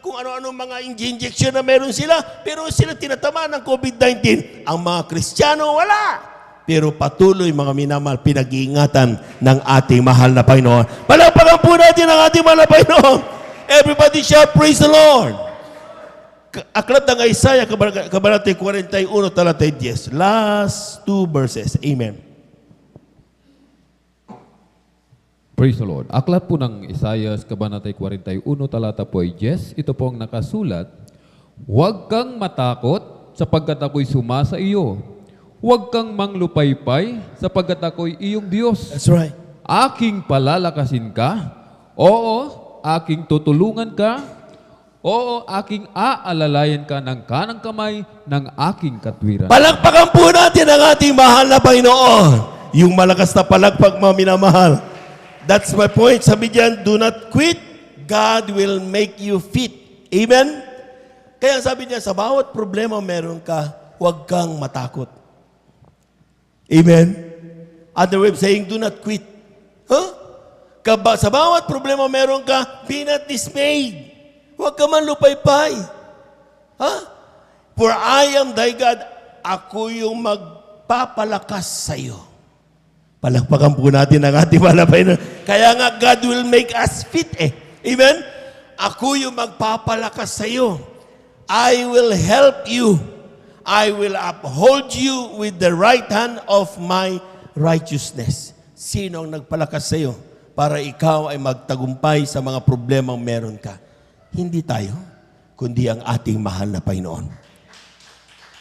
kung ano-ano mga injection na meron sila, pero sila tinatamaan ng COVID-19. Ang mga Kristiyano, wala. Pero patuloy, mga minamahal, pinag-iingatan ng ating mahal na Panginoon. Palakpakan po natin ang ating mahal na Panginoon. Everybody shout, praise the Lord. Aklat ng Isaiah, Kabanata 41, talata 10. Last two verses. Amen. Praise the Lord. Aklat po ng Isaiah, Kabanata 41, talata po ay 10. Ito po ang nakasulat, huwag kang matakot sapagkat ako'y sumasa iyo. Huwag kang manglupaypay sapagkat ako'y iyong Diyos. That's right. Aking palalakasin ka, oo, aking tutulungan ka, Oo, aking aalalayan ka ng kanang kamay ng aking katwiran. Palakpakan po natin ang ating mahal na Panginoon. Yung malakas na palakpak, mga minamahal. That's my point. Sabi diyan, do not quit. God will make you fit. Amen? Kaya sabi niya, sa bawat problema meron ka, huwag kang matakot. Amen? Other way of saying, do not quit. Huh? Sa bawat problema meron ka, be not dismayed. Huwag ka man lupaypay. Ha? For I am thy God. Ako yung magpapalakas sa iyo. Palakpakan po natin ang ating malapay na. Kaya nga, God will make us fit eh. Amen? Ako yung magpapalakas sa iyo. I will help you. I will uphold you with the right hand of my righteousness. Sino ang nagpalakas sa iyo para ikaw ay magtagumpay sa mga problemang meron ka? Hindi tayo, kundi ang ating mahal na Panginoon.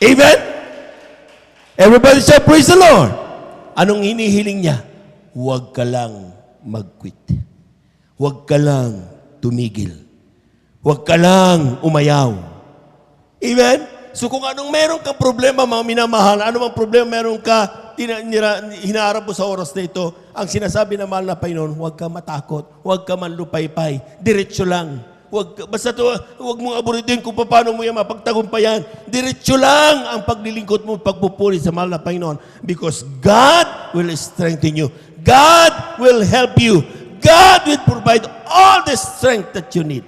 Amen? Everybody say, praise the Lord. Anong hinihiling niya? Huwag ka lang mag-quit. Huwag ka lang tumigil. Huwag ka lang umayaw. Amen? So kung anong meron ka problema, mga minamahal, anong problema meron ka, hinaharap mo sa oras na ito, ang sinasabi ng mahal na Panginoon, huwag ka matakot, huwag ka manlupaypay, diretso lang. Huwag mong aburitin kung paano mo yan mapagtagumpayan. Diretso lang ang paglilingkod mo, pagpupuri sa mahal na Panginoon. Because God will strengthen you. God will help you. God will provide all the strength that you need.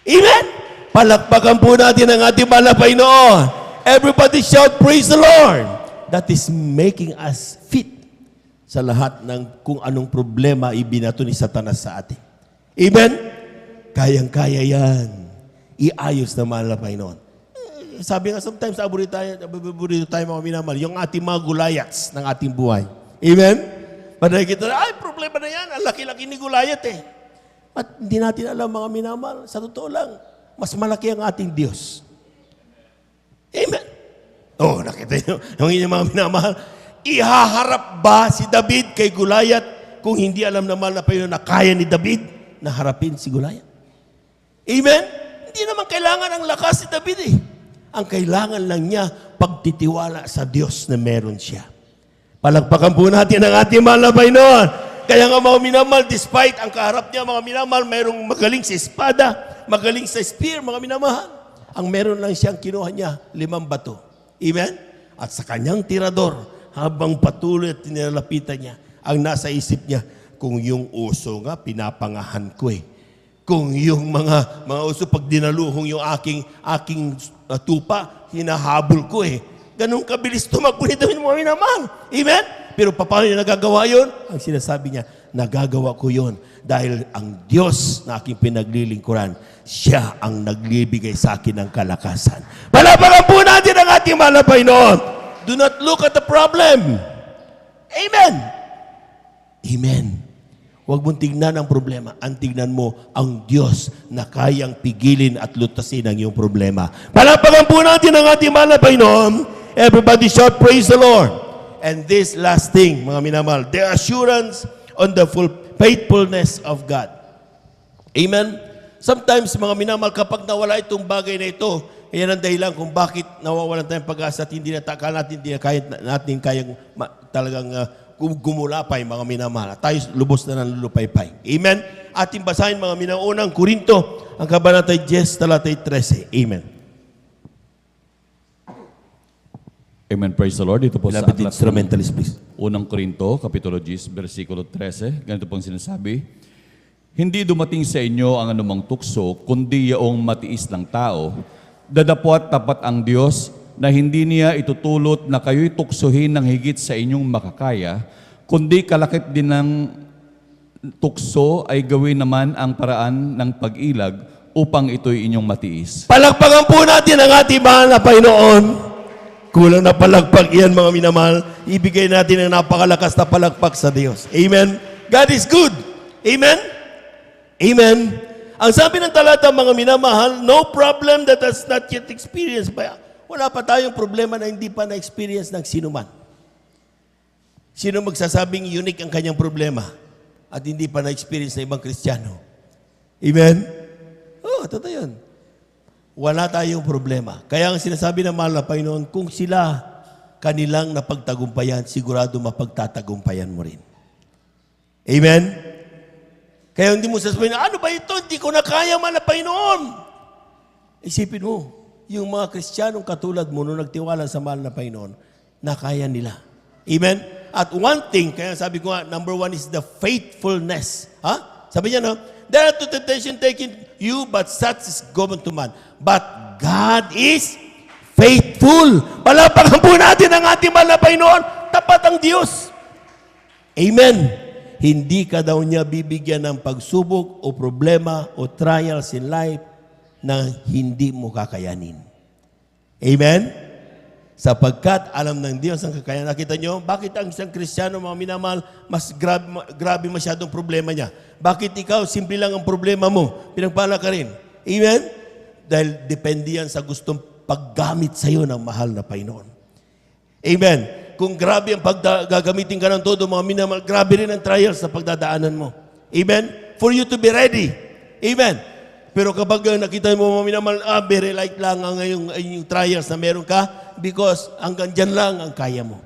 Amen? Palakpakan po natin ang ating mahal na Panginoon. Everybody shout, praise the Lord. That is making us fit sa lahat ng kung anong problema ibinato ni Satanas sa atin. Amen? Kayang-kaya yan. Iayos na mahal na Panginoon. Sabi nga, sometimes aburito tayo mga minamahal, yung ating mga Goliaths ng ating buhay. Amen? Padahal kita na, ay, problema na yan. Ang laki-laki ni Goliath eh. At hindi natin alam mga minamahal, sa totoo lang, mas malaki ang ating Diyos. Amen? Oh, nakita nyo, yung inyong mga minamahal, ihaharap ba si David kay Goliath kung hindi alam na mahal na Panginoon na kaya ni David na harapin si Goliath? Amen? Hindi naman kailangan ang lakas si David eh. Ang kailangan lang niya pagtitiwala sa Diyos na meron siya. Palagpakan po natin ang ating mahal na Panginoon. Kaya nga mga minamahal, despite ang kaharap niya, mga minamahal, mayroong magaling sa espada, magaling sa spear, mga minamahal. Ang meron lang siyang kinuha niya, 5 bato. Amen? At sa kanyang tirador, habang patuloy at tinalapitan niya, ang nasa isip niya, kung yung uso nga, pinapangahan ko eh. Kung yung mga uso, pag dinaluhong yung aking tupa, hinahabol ko eh. Ganun kabilis tumakbo nito yung mga minamahal. Amen? Pero paano niya nagagawa yun? Ang sinasabi niya, nagagawa ko yun dahil ang Diyos na aking pinaglilingkuran, siya ang naglibigay sa akin ng kalakasan. Palapakan po natin ang ating mahal na Panginoon. Do not look at the problem. Amen. Amen. Huwag mong tignan ang problema. Ang tignan mo ang Diyos na kayang pigilin at lutasin ang iyong problema. Palapakan po natin ang ating mahal na Panginoon. Everybody shout, praise the Lord. And this last thing, mga minamahal, the assurance on the full faithfulness of God. Amen? Sometimes, mga minamahal, kapag nawala itong bagay na ito, yan ang dahilan kung bakit nawawalan tayong pag-asa at hindi natin kayang talagang gumulapay, mga minamahal. Tayo lubos na nalulupaypay. Amen? Ating basahin, mga minaunang Korinto, ang kabanatay 10, talatay 13. Amen. Amen. Praise the Lord. Dito po sa Beloved aklat instrumentalist, please. Unang Korinto, Kapitulo 10, versikulo 13. Ganito pong sinasabi, hindi dumating sa inyo ang anumang tukso, kundi yaong matiis ng tao. Dadapwat tapat ang Diyos na hindi niya itutulot na kayo'y tuksohin ng higit sa inyong makakaya, kundi kalakip din ng tukso ay gawin naman ang paraan ng pag-ilag upang ito'y inyong matiis. Palakpakan po natin ang ating mahal na Panginoon. Kulang na palakpak iyan, mga minamahal. Ibigay natin ang napakalakas na palakpak sa Diyos. Amen? God is good. Amen? Amen? Ang sabi ng talata, mga minamahal, no problem that has not yet experienced by... Wala pa tayong problema na hindi pa na-experience ng sinuman. Sino magsasabing unique ang kanyang problema at hindi pa na-experience ng ibang Kristiyano? Amen? Oh, totoo yun. wala tayong problema. Kaya ang sinasabi ng mahal na Panginoon, kung sila kanilang napagtagumpayan, sigurado mapagtatagumpayan mo rin. Amen? Kaya hindi mo sasabihin, ano ba ito? Hindi ko na kaya, mahal na Panginoon. Isipin mo, yung mga Kristiyanong katulad mo nung nagtiwala sa mahal na Panginoon, na kaya nila. Amen? At one thing, kaya sabi ko nga, number one is the faithfulness. Ha? Sabi niya, no? There are two temptations taken you, but such is given to man. But God is faithful. Palapakan po natin ang ating mahal na Panginoon. Tapat ang Diyos. Amen. Hindi ka daw niya bibigyan ng pagsubok o problema o trials in life na hindi mo kakayanin. Amen? Sapagkat alam ng Diyos ang kakayanan. Nakita nyo, bakit ang isang Kristiyano, mga minamahal, mas grabe masyadong problema niya? Bakit ikaw, simple lang ang problema mo, pinagpala ka rin? Amen? Dahil depende yan sa gustong paggamit sa iyo ng mahal na Panginoon. Amen? Kung grabe ang gagamitin ka ng todo, mga minamahal, grabe rin ang trials sa pagdadaanan mo. Amen? For you to be ready. Amen? Pero kapag nakita mo, mga minamahal, very light lang ang yung trials na meron ka, because hanggang dyan lang ang kaya mo.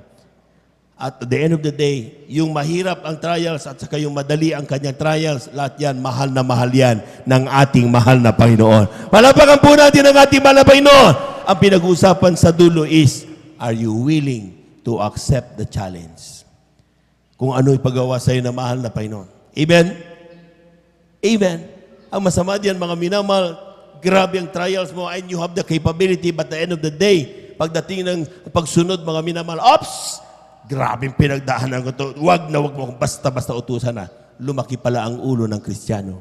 At the end of the day, yung mahirap ang trials at saka yung madali ang kanyang trials, lahat yan, mahal na mahal yan ng ating mahal na Panginoon. Palapakan po natin ang ating mahal na Panginoon. Ang pinag-uusapan sa dulo is, are you willing to accept the challenge? Kung ano ipagawa sa iyo ng mahal na Panginoon. Amen? Amen. Ang masama diyan, mga minamahal, grabe ang trials mo and you have the capability, but at the end of the day, pagdating ng pagsunod, mga minamahal, ops! Grabing pinagdaanan ko to. Wag na wag mo kung basta-basta utusan na. Lumaki pala ang ulo ng Kristiyano.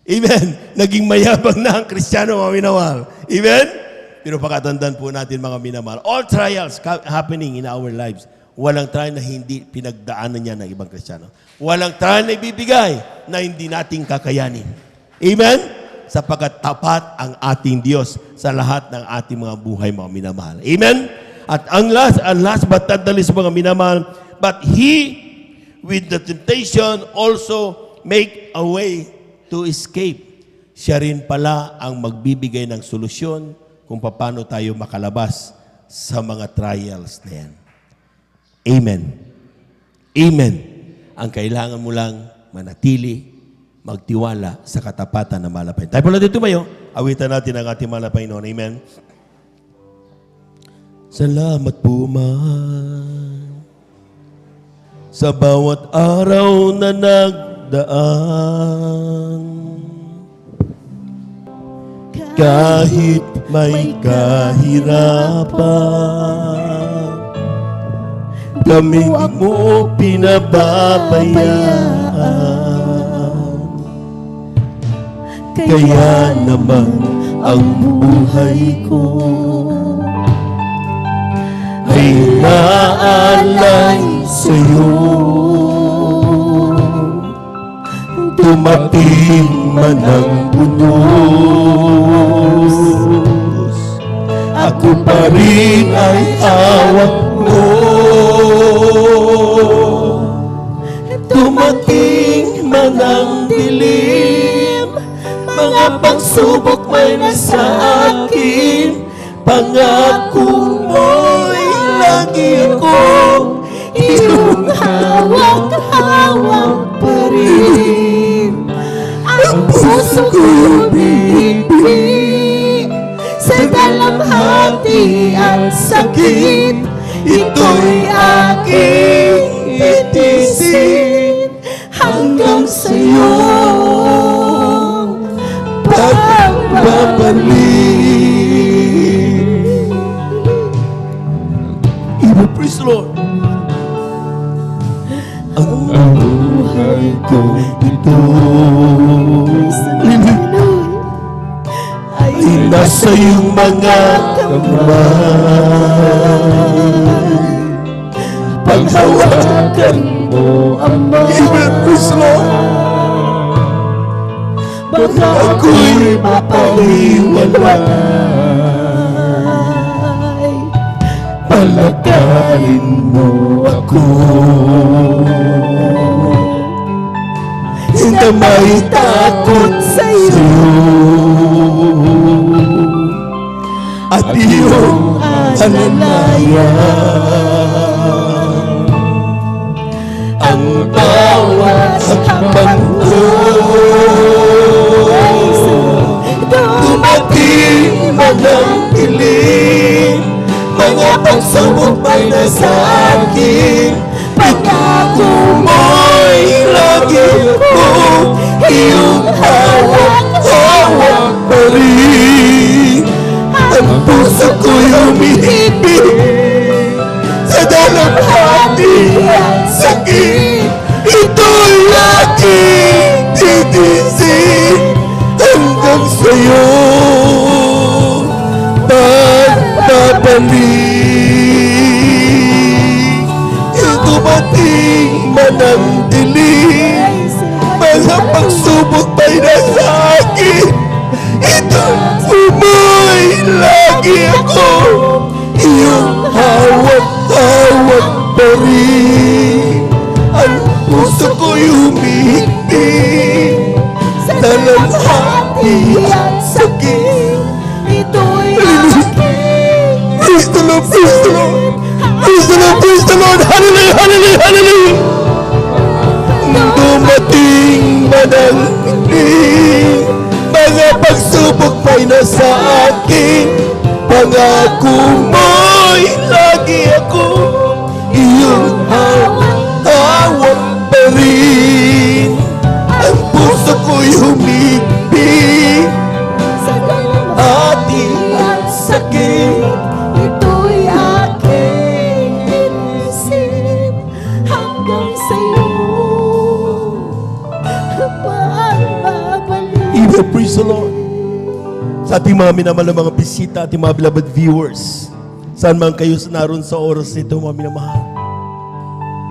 Amen? Naging mayabang na ang Kristiyano, mga minamahal. Amen? Pero pakatandaan po natin, mga minamahal, all trials happening in our lives, walang trial na hindi pinagdaanan niya ng ibang Kristiyano. Walang trial na ibibigay na hindi natin kakayanin. Amen? Sapagkat tapat ang ating Diyos sa lahat ng ating mga buhay, mga minamahal. Amen? At ang last but not the least, mga minamahal, but He, with the temptation, also make a way to escape. Siya rin pala ang magbibigay ng solusyon kung paano tayo makalabas sa mga trials na yan. Amen. Amen. Ang kailangan mo lang manatili, magtiwala sa katapatan ng mahal na Panginoon. Tayo pala dito tumayo, awitan natin ang ating mahal na Panginoon. Amen. Salamat po, man, sa bawat araw na nagdaan. Kahit may kahirapan, kami mo pinababayaan. Kaya naman ang buhay ko ay naalay sa'yo. Dumating man ang unos, ako pa rin ay hawak mo. Dumating man ang dilim, mga pagsubok may nasa akin, pangako mo'y lagi kong iyong hawak-hawak pa rin. Ang puso ko'y bibig sa dalamhati at sakit, ito'y aking itisin hanggang sa'yo pagbabalik. Praise the Lord. Ang buhay ko ito ay nasa iyong mga kamay. Paghawakan mo, Ama. Amen. Praise the Lord. Baka ako'y mapaliwalay, palagarin mo ako na may takot sa'yo. iyong alalayan. Ang bawat hakbang ko dumating man ang dilim, mga pagsubok ay nasa akin. Pagkako mo'y lagi ko iyong hawak-hawak pa rin. Ang puso ko'y humihibig sa dalamhati at sakit. Ito'y aking titisin hanggang sa'yo pagpapalik. Dumating man ang dilim, mga pagsubok ba'y nasa akin. Ito umoy lagi ako, iyong hawak-hawak pa rin. Ang puso ko'y humihigpit sa dalamhati at sakit. Ito'y aking Praise the Lord, praise the Lord, praise the Lord, praise the Lord. Hallelujah, hallelujah, hallelujah. Dumating man ang dilim, mga pagsubok ba'y nasa akin. Pangako mo'y lagi ako, iyong hawak pa rin. Ang puso ko'y humigpit sa ati at sakit. Ito'y aking inisip hanggang sa'yo pagbabalik. Even praise the Lord. Sa ating mga minamahal na mga bisita, ating mga beloved viewers, saan man kayo naroon sa oras nito, mga minamahal,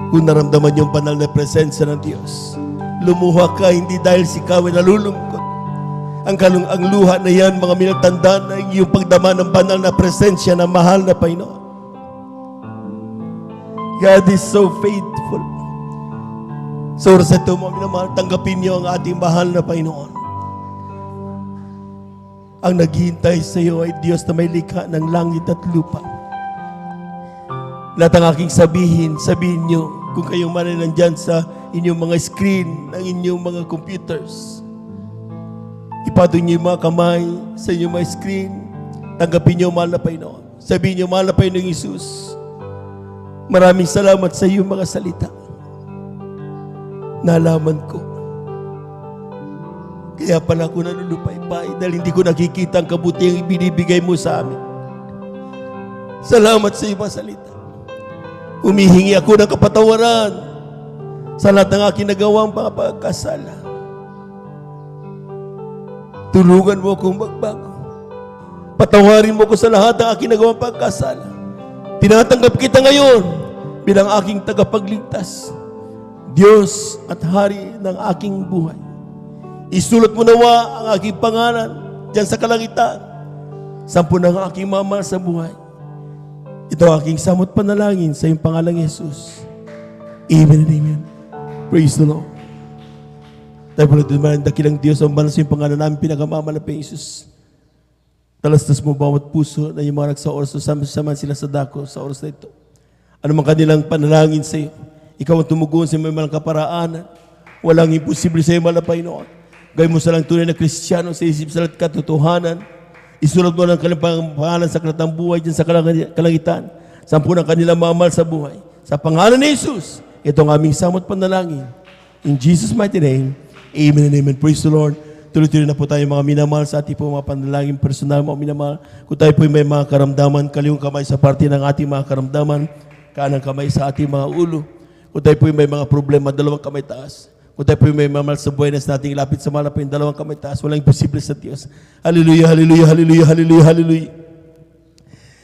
kung naramdaman yung banal na presensya ng Diyos, lumuha ka hindi dahil si ikaw ay nalulungkot. Ang luha na yan, mga minatanda na iyong pagdama ng banal na presensya ng mahal na Panginoon. God is so faithful. Sa oras ito, mga minamahal, tanggapin niyo ang ating mahal na Panginoon. Ang naghihintay sa iyo ay Diyos na may likha ng langit at lupa. Lahat ang aking sabihin niyo, kung kayong man ay nandyan sa inyong mga screen, ng inyong mga computers, ipadong niyo yung mga kamay sa inyong mga screen, tanggapin niyo, mahal na Panginoon. Sabihin niyo, mahal na Panginoong Isus, maraming salamat sa iyong mga salita. Nalaman ko. Kaya pala ako nalulupay-pay dahil hindi ko nakikita ang kabutiang ibinibigay mo sa amin. Salamat sa iyong mga salita. Humihingi ako ng kapatawaran sa lahat ng aking nagawang mga pagkasala. Tulungan mo akong magbago. Patawarin mo ko sa lahat ng aking nagawang pagkasala. Tinatanggap kita ngayon bilang aking tagapagligtas, Diyos at Hari ng aking buhay. Isulat mo nawa ang aking pangalan diyan sa kalangitan. Sampu ng aking mama sa buhay. Ito aking samot panalangin sa iyong pangalang Jesus. Amen and amen. Praise the Lord. Tayo pala dumalang dakilang Diyos ang banal sa iyong pangalan namin pinagamamalapay Jesus. Talastas mo bawat puso na yung mga nagsaoras sama sila sa dako sa oras na ito. Ano man kanilang panalangin sa iyo, ikaw ang tumugon sa may malang kaparaanan. Walang imposible sa iyo, mahal na Panginoon. Gawin mo salang tunay na Kristiyano sa isip sa katotohanan. Isulat mo ng kanilang pangalan sa kalatang buhay dyan sa kalangitan. Sampu ng kanilang mamahal sa buhay. Sa pangalan ni Jesus, ito ang aming samot panalangin. In Jesus' mighty name, amen and amen. Praise the Lord. Tuloy-tuloy na po tayo mga minamahal sa ating po mga panalangin personal, mga minamahal. Kung tayo po may mga karamdaman, kaliwang kamay sa parte ng ating mga karamdaman, kanang kamay sa ating mga ulo. Kung tayo po may mga problema, dalawang kamay taas. Kung tayo po may mamahal sa buhay na nating lapit sa malapit, dalawang kamay taas, walang imposible sa Diyos. Hallelujah, hallelujah, hallelujah, hallelujah, hallelujah.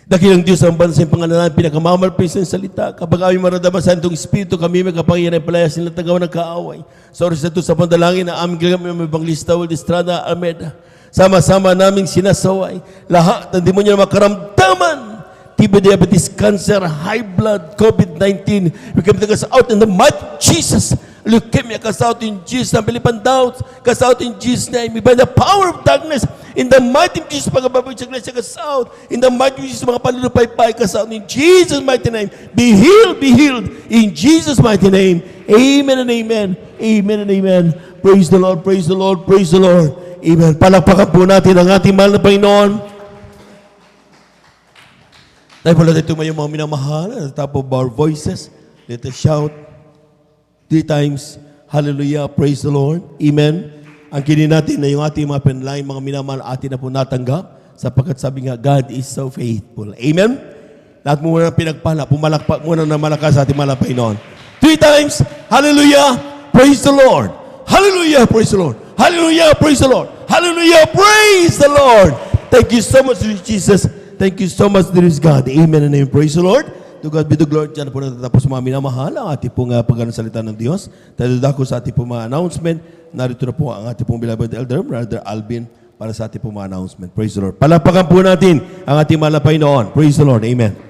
Dakilang Diyos ang bansa yung pangalan namin, pinakamamahal pa yung salita. Kapag aming maramdaman sa Santong Espiritu, kami may kapangyarihan palayas nila tagawa ng kaaway. Sa oras na ito sa pandalangin na aming gagamit ng Evangelista Waldestrada Almeida. Sama-sama naming sinasaway lahat ng demonyo na makaramdaman. TB, diabetes, cancer, high blood, COVID-19. We come to us out in the mighty Jesus. Leukemia, cast out in Jesus' name. Believe and doubts, cast out in Jesus' name. By the power of darkness, in the mighty name of Jesus, pagkababag sa iglesia, cast out. In the mighty name of Jesus, mga panlulupay-pay, cast out in Jesus' mighty name. Be healed in Jesus' mighty name. Amen and amen. Amen and amen. Praise the Lord, praise the Lord, praise the Lord. Amen. Palakpakan po natin ang ating mahal na Panginoon. Tayo pala tayo tumayo mga minamahal. At the top of our voices, let us shout 3 times. Hallelujah, praise the Lord. Amen. Ang kinin natin na yung ating mga penlain, mga minamahal, atin na po natanggap sapagkat sabi nga, God is so faithful. Amen. Lahat mo muna pinagpala, pumalakpak muna na malakas sa ating mahal na Panginoon. 3 times. Hallelujah, praise the Lord. Hallelujah, praise the Lord. Hallelujah, praise the Lord. Hallelujah, praise the Lord. Thank you so much, Jesus. Thank you so much, there is God. Amen and amen. Praise the Lord. To God be the glory. Diyan po natatapos mga minamahal ang ating pong pagkakasalita ng Diyos. Tayo dako sa ating pong mga announcement. Narito na po ang ating pong beloved elder, Brother Alvin, para sa ating pong mga announcement. Praise the Lord. Palapakan po natin ang ating mahal na Panginoon. Praise the Lord. Amen.